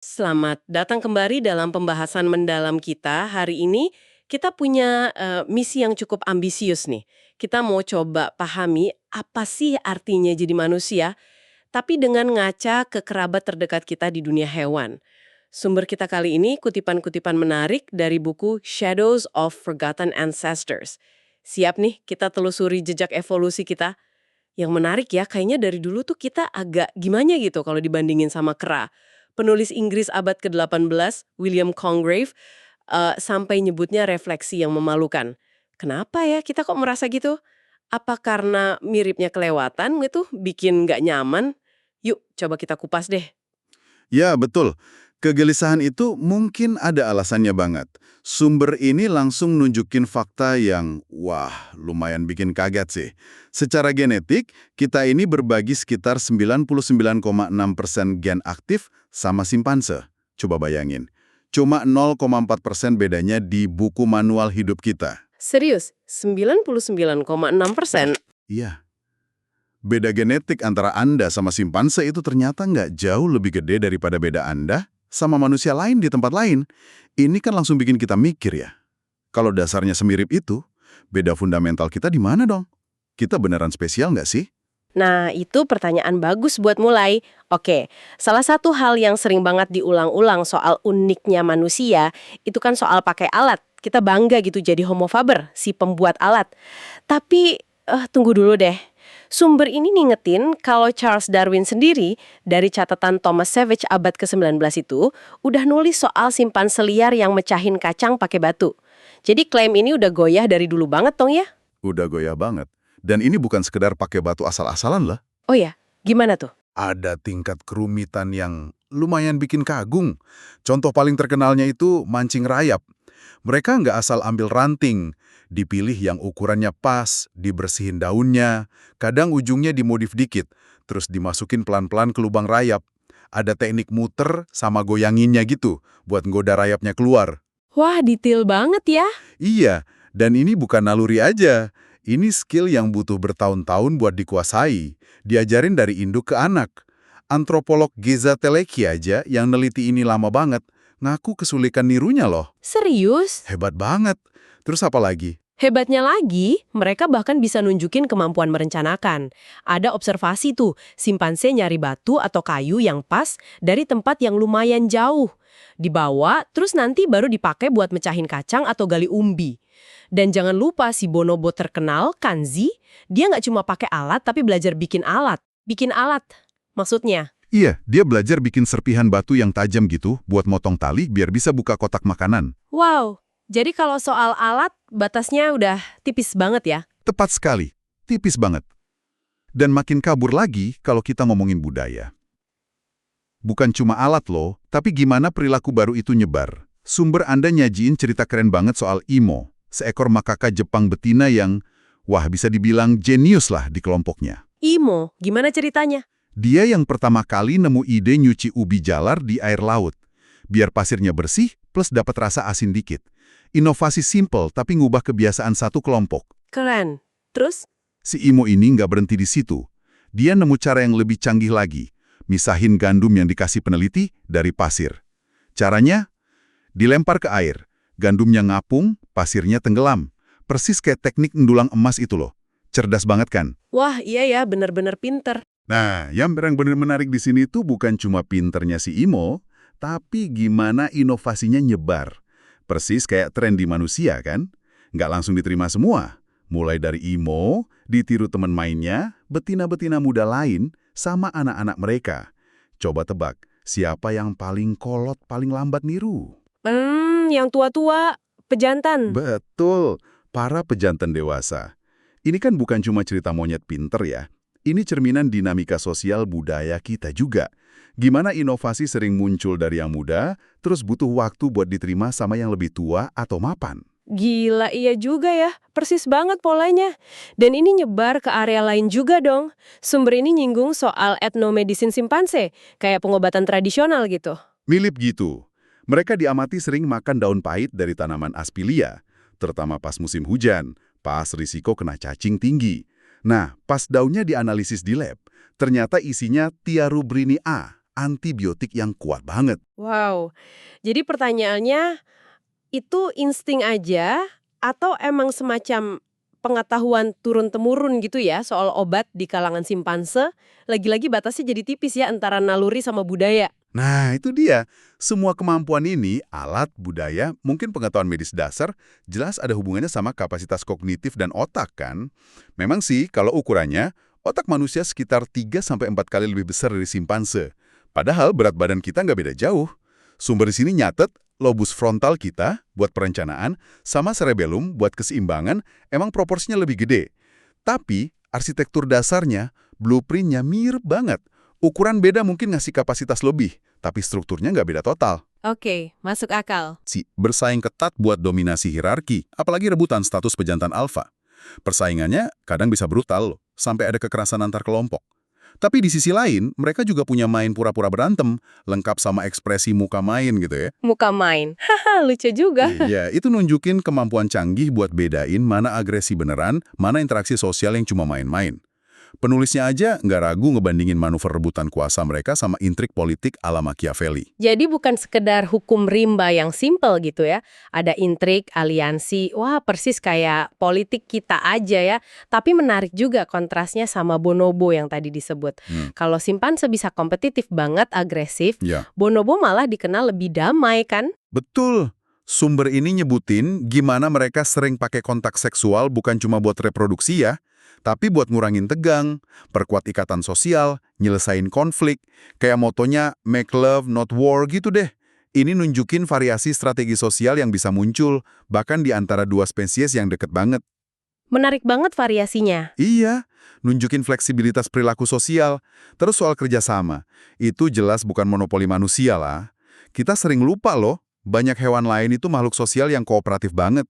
Selamat datang kembali dalam pembahasan mendalam kita. Hari ini kita punya misi yang cukup ambisius nih. Kita mau coba pahami apa sih artinya jadi manusia, tapi dengan ngaca ke kerabat terdekat kita di dunia hewan. Sumber kita kali ini kutipan-kutipan menarik dari buku Shadows of Forgotten Ancestors. Siap nih kita telusuri jejak evolusi kita. Yang menarik ya, kayaknya dari dulu tuh kita agak gimana gitu kalau dibandingin sama kera. Penulis Inggris abad ke-18, William Congreve, sampai nyebutnya refleksi yang memalukan. Kenapa ya kita kok merasa gitu? Apa karena miripnya kelewatan gitu, bikin nggak nyaman? Yuk, coba kita kupas deh. Ya, betul. Kegelisahan itu mungkin ada alasannya banget. Sumber ini langsung nunjukin fakta yang, wah, lumayan bikin kaget sih. Secara genetik, kita ini berbagi sekitar 99,6% gen aktif sama simpanse. Coba bayangin. Cuma 0,4% bedanya di buku manual hidup kita. Serius, 99,6%? Iya. Beda genetik antara Anda sama simpanse itu ternyata nggak jauh lebih gede daripada beda Anda sama manusia lain di tempat lain. Ini kan langsung bikin kita mikir ya. Kalau dasarnya semirip itu, beda fundamental kita di mana dong? Kita beneran spesial nggak sih? Nah, itu pertanyaan bagus buat mulai. Oke, salah satu hal yang sering banget diulang-ulang soal uniknya manusia, itu kan soal pakai alat. Kita bangga gitu jadi Homo faber, si pembuat alat. Tapi, tunggu dulu deh. Sumber ini ngingetin kalau Charles Darwin sendiri, dari catatan Thomas Savage abad ke-19 itu, udah nulis soal simpanse liar yang mecahin kacang pakai batu. Jadi klaim ini udah goyah dari dulu banget dong ya? Udah goyah banget. Dan ini bukan sekedar pakai batu asal-asalan lah. Oh ya, gimana tuh? Ada tingkat kerumitan yang lumayan bikin kagum. Contoh paling terkenalnya itu mancing rayap. Mereka nggak asal ambil ranting, dipilih yang ukurannya pas, dibersihin daunnya, kadang ujungnya dimodif dikit, terus dimasukin pelan-pelan ke lubang rayap. Ada teknik muter sama goyanginnya gitu, buat nggoda rayapnya keluar. Wah, detail banget ya. Iya, dan ini bukan naluri aja. Ini skill yang butuh bertahun-tahun buat dikuasai, diajarin dari induk ke anak. Antropolog Geza Teleki aja yang neliti ini lama banget, ngaku kesulitan nirunya loh. Serius? Hebat banget. Terus apa lagi? Hebatnya lagi, mereka bahkan bisa nunjukin kemampuan merencanakan. Ada observasi tuh, simpanse nyari batu atau kayu yang pas dari tempat yang lumayan jauh. Dibawa, terus nanti baru dipakai buat mecahin kacang atau gali umbi. Dan jangan lupa si bonobo terkenal, Kanzi, dia nggak cuma pakai alat tapi belajar bikin alat. Bikin alat, maksudnya. Iya, dia belajar bikin serpihan batu yang tajam gitu buat motong tali biar bisa buka kotak makanan. Wow, jadi kalau soal alat, batasnya udah tipis banget ya? Tepat sekali, tipis banget. Dan makin kabur lagi kalau kita ngomongin budaya. Bukan cuma alat loh, tapi gimana perilaku baru itu nyebar. Sumber Anda nyajiin cerita keren banget soal Imo, seekor makaka Jepang betina yang, wah bisa dibilang jenius lah di kelompoknya. Imo, gimana ceritanya? Dia yang pertama kali nemu ide nyuci ubi jalar di air laut. Biar pasirnya bersih, plus dapat rasa asin dikit. Inovasi simple tapi ngubah kebiasaan satu kelompok. Keren. Terus? Si Imo ini nggak berhenti di situ. Dia nemu cara yang lebih canggih lagi. Misahin gandum yang dikasih peneliti dari pasir. Caranya? Dilempar ke air. Gandumnya ngapung, pasirnya tenggelam. Persis kayak teknik mendulang emas itu loh. Cerdas banget kan? Wah, iya ya, bener-bener pinter. Nah, yang benar-benar menarik di sini tuh bukan cuma pinternya si Imo, tapi gimana inovasinya nyebar. Persis kayak tren di manusia kan? Nggak langsung diterima semua. Mulai dari Imo, ditiru teman mainnya, betina-betina muda lain, sama anak-anak mereka. Coba tebak, siapa yang paling kolot, paling lambat niru? Yang tua-tua, pejantan. Betul, para pejantan dewasa. Ini kan bukan cuma cerita monyet pinter ya. Ini cerminan dinamika sosial budaya kita juga. Gimana inovasi sering muncul dari yang muda, terus butuh waktu buat diterima sama yang lebih tua atau mapan. Gila, iya juga ya. Persis banget polanya. Dan ini nyebar ke area lain juga dong. Sumber ini nyinggung soal etnomedicine simpanse, kayak pengobatan tradisional gitu. Mirip gitu. Mereka diamati sering makan daun pahit dari tanaman aspilia, terutama pas musim hujan, pas risiko kena cacing tinggi. Nah, pas daunnya dianalisis di lab, ternyata isinya tiarubrini A antibiotik yang kuat banget. Wow, jadi pertanyaannya itu insting aja atau emang semacam pengetahuan turun-temurun gitu ya soal obat di kalangan simpanse? Lagi-lagi batasnya jadi tipis ya antara naluri sama budaya. Nah, itu dia. Semua kemampuan ini, alat, budaya, mungkin pengetahuan medis dasar, jelas ada hubungannya sama kapasitas kognitif dan otak kan? Memang sih, kalau ukurannya, otak manusia sekitar 3-4 kali lebih besar dari simpanse. Padahal berat badan kita nggak beda jauh. Sumber di sini nyatet, lobus frontal kita buat perencanaan, sama cerebellum buat keseimbangan, emang proporsinya lebih gede. Tapi, arsitektur dasarnya, blueprintnya mirip banget. Ukuran beda mungkin ngasih kapasitas lebih, tapi strukturnya nggak beda total. Oke, masuk akal. Bersaing ketat buat dominasi hierarki, apalagi rebutan status pejantan alfa. Persaingannya kadang bisa brutal loh, sampai ada kekerasan antar kelompok. Tapi di sisi lain, mereka juga punya main pura-pura berantem, lengkap sama ekspresi muka main gitu ya. Muka main. Haha, lucu juga. Iya, itu nunjukin kemampuan canggih buat bedain mana agresi beneran, mana interaksi sosial yang cuma main-main. Penulisnya aja nggak ragu ngebandingin manuver rebutan kuasa mereka sama intrik politik ala Machiavelli. Jadi bukan sekedar hukum rimba yang simpel gitu ya. Ada intrik, aliansi, wah persis kayak politik kita aja ya. Tapi menarik juga kontrasnya sama bonobo yang tadi disebut. Kalau simpanse bisa kompetitif banget, agresif, Ya, bonobo malah dikenal lebih damai kan? betul. Sumber ini nyebutin gimana mereka sering pakai kontak seksual bukan cuma buat reproduksi ya, tapi buat ngurangin tegang, perkuat ikatan sosial, nyelesain konflik, kayak motonya make love not war gitu deh. Ini nunjukin variasi strategi sosial yang bisa muncul, bahkan di antara dua spesies yang deket banget. Menarik banget variasinya. Iya, nunjukin fleksibilitas perilaku sosial. Terus soal kerjasama, itu jelas bukan monopoli manusia lah. Kita sering lupa loh, banyak hewan lain itu makhluk sosial yang kooperatif banget.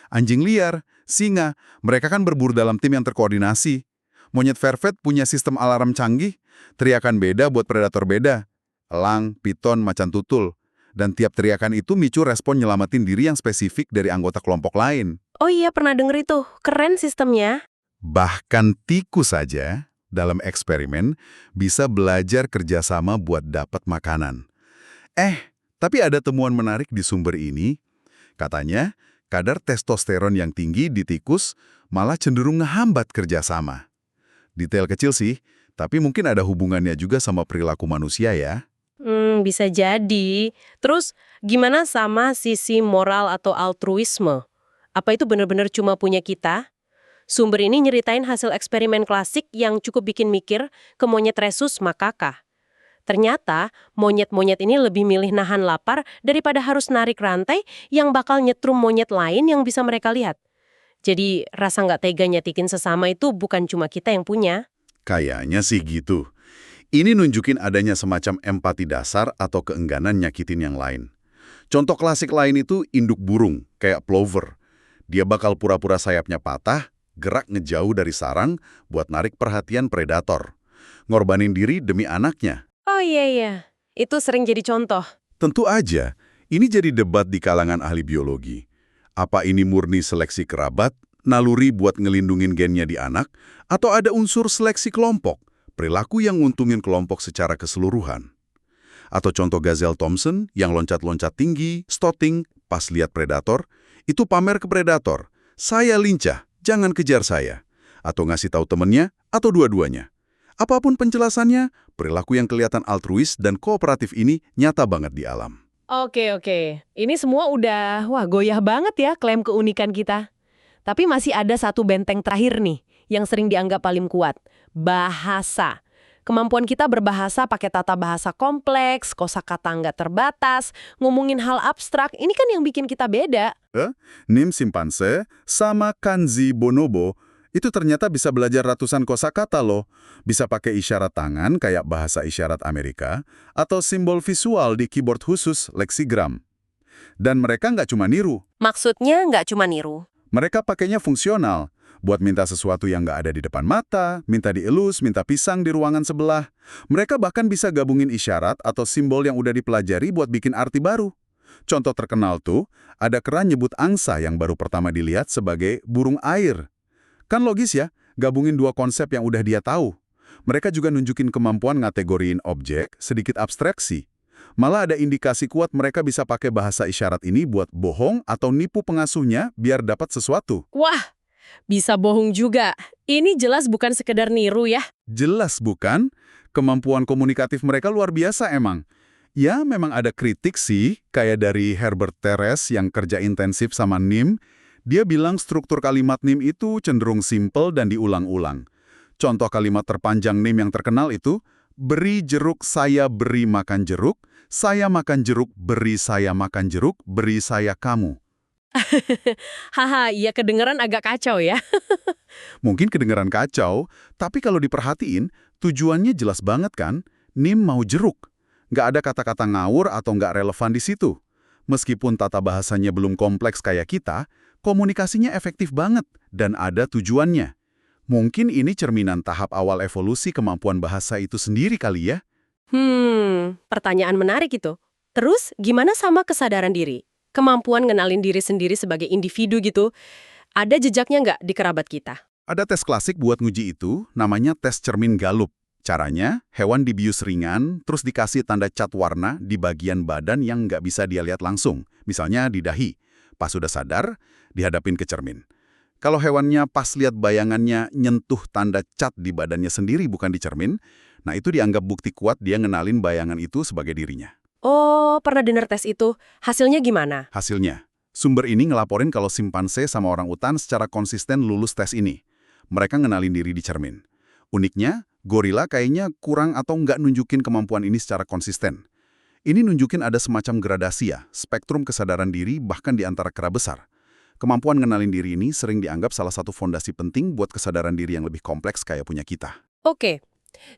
Anjing liar, singa, mereka kan berburu dalam tim yang terkoordinasi. Monyet vervet punya sistem alarm canggih, teriakan beda buat predator beda. Elang, piton, macan tutul. Dan tiap teriakan itu micu respon nyelamatin diri yang spesifik dari anggota kelompok lain. Oh iya, pernah denger itu. Keren sistemnya. Bahkan tikus saja, dalam eksperimen, bisa belajar kerjasama buat dapat makanan. Tapi ada temuan menarik di sumber ini. Katanya, kadar testosteron yang tinggi di tikus malah cenderung ngehambat kerjasama. Detail kecil sih, tapi mungkin ada hubungannya juga sama perilaku manusia ya. Bisa jadi. Terus, gimana sama sisi moral atau altruisme? Apa itu benar-benar cuma punya kita? Sumber ini nyeritain hasil eksperimen klasik yang cukup bikin mikir ke monyet rhesus macaca. Ternyata, monyet-monyet ini lebih milih nahan lapar daripada harus narik rantai yang bakal nyetrum monyet lain yang bisa mereka lihat. Jadi, rasa nggak tega nyetikin sesama itu bukan cuma kita yang punya. Kayaknya sih gitu. Ini nunjukin adanya semacam empati dasar atau keengganan nyakitin yang lain. Contoh klasik lain itu induk burung, kayak plover. Dia bakal pura-pura sayapnya patah, gerak ngejauh dari sarang buat narik perhatian predator. Ngorbanin diri demi anaknya. Oh iya, itu sering jadi contoh. Tentu aja, ini jadi debat di kalangan ahli biologi. Apa ini murni seleksi kerabat, naluri buat ngelindungin gennya di anak, atau ada unsur seleksi kelompok, perilaku yang nguntungin kelompok secara keseluruhan? Atau contoh gazelle Thompson yang loncat-loncat tinggi, stotting, pas lihat predator, itu pamer ke predator, saya lincah, jangan kejar saya. Atau ngasih tahu temennya, atau dua-duanya. Apapun penjelasannya, perilaku yang kelihatan altruis dan kooperatif ini nyata banget di alam. Oke. Ini semua udah, goyah banget ya klaim keunikan kita. Tapi masih ada satu benteng terakhir nih, yang sering dianggap paling kuat. Bahasa. Kemampuan kita berbahasa pakai tata bahasa kompleks, kosakata nggak terbatas, ngomongin hal abstrak, ini kan yang bikin kita beda. Nim simpanse sama kanji bonobo itu ternyata bisa belajar ratusan kosakata loh. Bisa pakai isyarat tangan kayak bahasa isyarat Amerika, atau simbol visual di keyboard khusus leksigram. Dan mereka nggak cuma niru. Maksudnya nggak cuma niru. Mereka pakainya fungsional. Buat minta sesuatu yang nggak ada di depan mata, minta dielus, minta pisang di ruangan sebelah. Mereka bahkan bisa gabungin isyarat atau simbol yang udah dipelajari buat bikin arti baru. Contoh terkenal tuh, ada keran nyebut angsa yang baru pertama dilihat sebagai burung air. Kan logis ya, gabungin dua konsep yang udah dia tahu. Mereka juga nunjukin kemampuan ngategoriin objek, sedikit abstraksi. Malah ada indikasi kuat mereka bisa pakai bahasa isyarat ini buat bohong atau nipu pengasuhnya biar dapat sesuatu. Wah, bisa bohong juga. Ini jelas bukan sekedar niru ya. Jelas bukan? Kemampuan komunikatif mereka luar biasa emang. Ya, memang ada kritik sih, kayak dari Herbert Teres yang kerja intensif sama NIM. Dia bilang struktur kalimat NIM itu cenderung simpel dan diulang-ulang. Contoh kalimat terpanjang NIM yang terkenal itu, beri jeruk, saya beri makan jeruk, saya makan jeruk, beri saya makan jeruk, beri saya kamu. Haha, iya kedengeran agak kacau ya. Mungkin kedengeran kacau, tapi kalau diperhatiin, tujuannya jelas banget kan? NIM mau jeruk. Nggak ada kata-kata ngawur atau nggak relevan di situ. Meskipun tata bahasanya belum kompleks kayak kita, komunikasinya efektif banget dan ada tujuannya. Mungkin ini cerminan tahap awal evolusi kemampuan bahasa itu sendiri kali ya? Pertanyaan menarik itu. Terus, gimana sama kesadaran diri? Kemampuan ngenalin diri sendiri sebagai individu gitu. Ada jejaknya nggak di kerabat kita? Ada tes klasik buat nguji itu, namanya tes cermin Gallup. Caranya, hewan dibius ringan, terus dikasih tanda cat warna di bagian badan yang nggak bisa dia lihat langsung. Misalnya di dahi. Pas sudah sadar, dihadapin ke cermin. Kalau hewannya pas lihat bayangannya nyentuh tanda cat di badannya sendiri bukan di cermin, nah itu dianggap bukti kuat dia ngenalin bayangan itu sebagai dirinya. Oh, pernah dengar tes itu. Hasilnya gimana? Hasilnya, sumber ini ngelaporin kalau simpanse sama orangutan secara konsisten lulus tes ini. Mereka ngenalin diri di cermin. Uniknya, gorila kayaknya kurang atau nggak nunjukin kemampuan ini secara konsisten. Ini nunjukin ada semacam gradasi ya, spektrum kesadaran diri bahkan di antara kera besar. Kemampuan ngenalin diri ini sering dianggap salah satu fondasi penting buat kesadaran diri yang lebih kompleks kayak punya kita. Oke.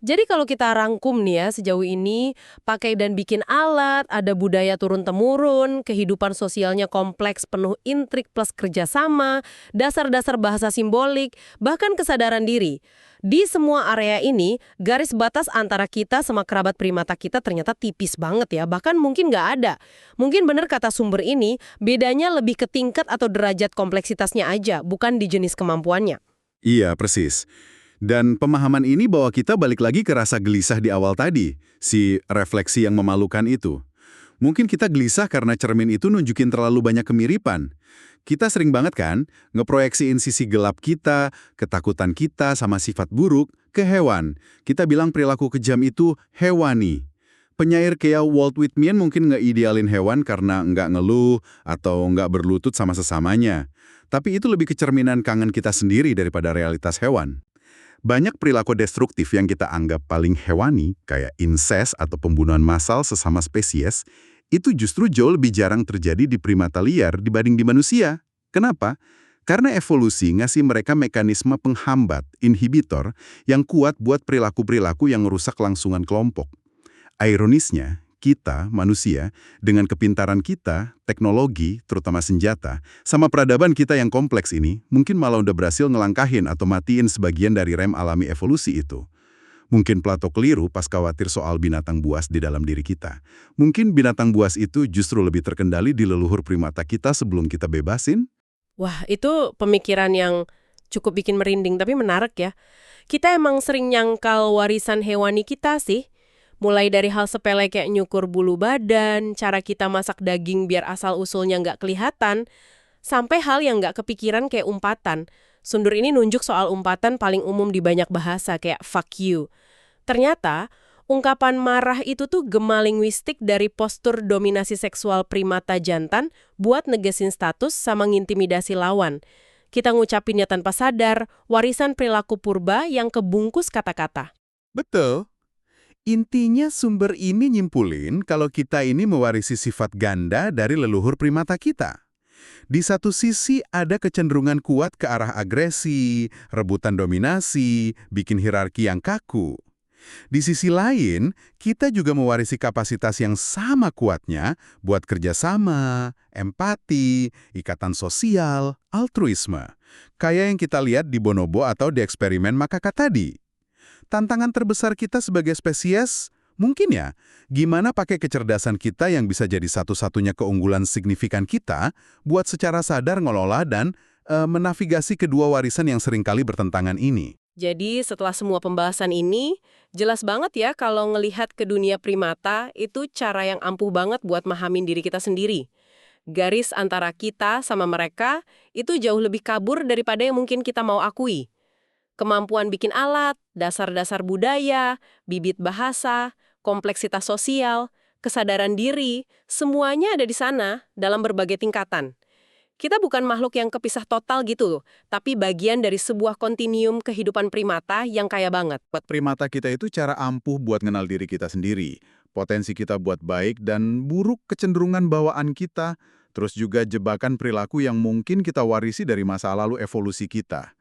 Jadi kalau kita rangkum nih ya sejauh ini, pakai dan bikin alat, ada budaya turun-temurun, kehidupan sosialnya kompleks penuh intrik plus kerjasama, dasar-dasar bahasa simbolik, bahkan kesadaran diri. Di semua area ini, garis batas antara kita sama kerabat primata kita ternyata tipis banget ya, bahkan mungkin nggak ada. Mungkin benar kata sumber ini, bedanya lebih ke tingkat atau derajat kompleksitasnya aja, bukan di jenis kemampuannya. Iya, persis. Dan pemahaman ini bawa kita balik lagi ke rasa gelisah di awal tadi, si refleksi yang memalukan itu. Mungkin kita gelisah karena cermin itu nunjukin terlalu banyak kemiripan. Kita sering banget kan ngeproyeksiin sisi gelap kita, ketakutan kita sama sifat buruk ke hewan. Kita bilang perilaku kejam itu hewani. Penyair kayak Walt Whitman mungkin ngeidealin hewan karena nggak ngeluh atau nggak berlutut sama sesamanya. Tapi itu lebih kecerminan kangen kita sendiri daripada realitas hewan. Banyak perilaku destruktif yang kita anggap paling hewani, kayak insest atau pembunuhan massal sesama spesies, itu justru jauh lebih jarang terjadi di primata liar dibanding di manusia. Kenapa? Karena evolusi ngasih mereka mekanisme penghambat, inhibitor, yang kuat buat perilaku-perilaku yang merusak kelangsungan kelompok. Ironisnya, kita, manusia, dengan kepintaran kita, teknologi, terutama senjata, sama peradaban kita yang kompleks ini, mungkin malah udah berhasil ngelangkahin atau matiin sebagian dari rem alami evolusi itu. Mungkin Plato keliru pas khawatir soal binatang buas di dalam diri kita. Mungkin binatang buas itu justru lebih terkendali di leluhur primata kita sebelum kita bebasin. Wah, itu pemikiran yang cukup bikin merinding, tapi menarik ya. Kita emang sering nyangkal warisan hewani kita sih. Mulai dari hal sepele kayak nyukur bulu badan, cara kita masak daging biar asal-usulnya nggak kelihatan, sampai hal yang nggak kepikiran kayak umpatan. Sundur ini nunjuk soal umpatan paling umum di banyak bahasa kayak fuck you. Ternyata, ungkapan marah itu tuh gema linguistik dari postur dominasi seksual primata jantan buat negesin status sama ngintimidasi lawan. Kita ngucapinnya tanpa sadar, warisan perilaku purba yang kebungkus kata-kata. Betul. Intinya sumber ini nyimpulin kalau kita ini mewarisi sifat ganda dari leluhur primata kita. Di satu sisi ada kecenderungan kuat ke arah agresi, rebutan dominasi, bikin hierarki yang kaku. Di sisi lain, kita juga mewarisi kapasitas yang sama kuatnya buat kerjasama, empati, ikatan sosial, altruisme. Kayak yang kita lihat di bonobo atau di eksperimen makaka tadi. Tantangan terbesar kita sebagai spesies, mungkin ya, gimana pakai kecerdasan kita yang bisa jadi satu-satunya keunggulan signifikan kita buat secara sadar ngelola dan menavigasi kedua warisan yang seringkali bertentangan ini. Jadi setelah semua pembahasan ini, jelas banget ya kalau ngelihat ke dunia primata itu cara yang ampuh banget buat mahamin diri kita sendiri. Garis antara kita sama mereka itu jauh lebih kabur daripada yang mungkin kita mau akui. Kemampuan bikin alat, dasar-dasar budaya, bibit bahasa, kompleksitas sosial, kesadaran diri, semuanya ada di sana dalam berbagai tingkatan. Kita bukan makhluk yang kepisah total gitu, tapi bagian dari sebuah kontinuum kehidupan primata yang kaya banget. Buat primata kita itu cara ampuh buat kenal diri kita sendiri. Potensi kita buat baik dan buruk kecenderungan bawaan kita. Terus juga jebakan perilaku yang mungkin kita warisi dari masa lalu evolusi kita.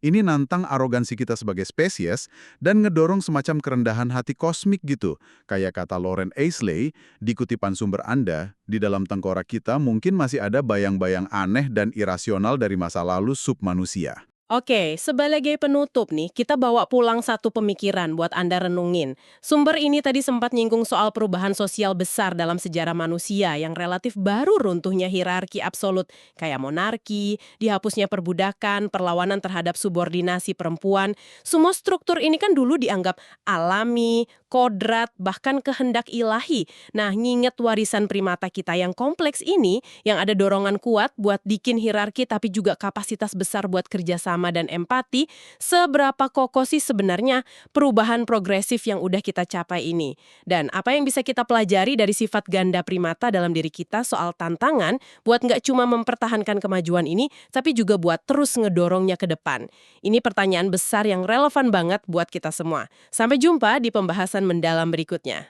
Ini nantang arogansi kita sebagai spesies dan ngedorong semacam kerendahan hati kosmik gitu. Kayak kata Lauren Aisley, di kutipan sumber Anda, di dalam tengkorak kita mungkin masih ada bayang-bayang aneh dan irasional dari masa lalu submanusia. Oke, sebagai penutup nih, kita bawa pulang satu pemikiran buat Anda renungin. Sumber ini tadi sempat nyinggung soal perubahan sosial besar dalam sejarah manusia yang relatif baru runtuhnya hierarki absolut, kayak monarki, dihapusnya perbudakan, perlawanan terhadap subordinasi perempuan. Semua struktur ini kan dulu dianggap alami, kodrat, bahkan kehendak ilahi. Nah, nginget warisan primata kita yang kompleks ini, yang ada dorongan kuat buat bikin hierarki tapi juga kapasitas besar buat kerjasama dan empati, seberapa kokoh sih sebenarnya perubahan progresif yang udah kita capai ini? Dan apa yang bisa kita pelajari dari sifat ganda primata dalam diri kita soal tantangan buat nggak cuma mempertahankan kemajuan ini, tapi juga buat terus ngedorongnya ke depan? Ini pertanyaan besar yang relevan banget buat kita semua. Sampai jumpa di pembahasan mendalam berikutnya.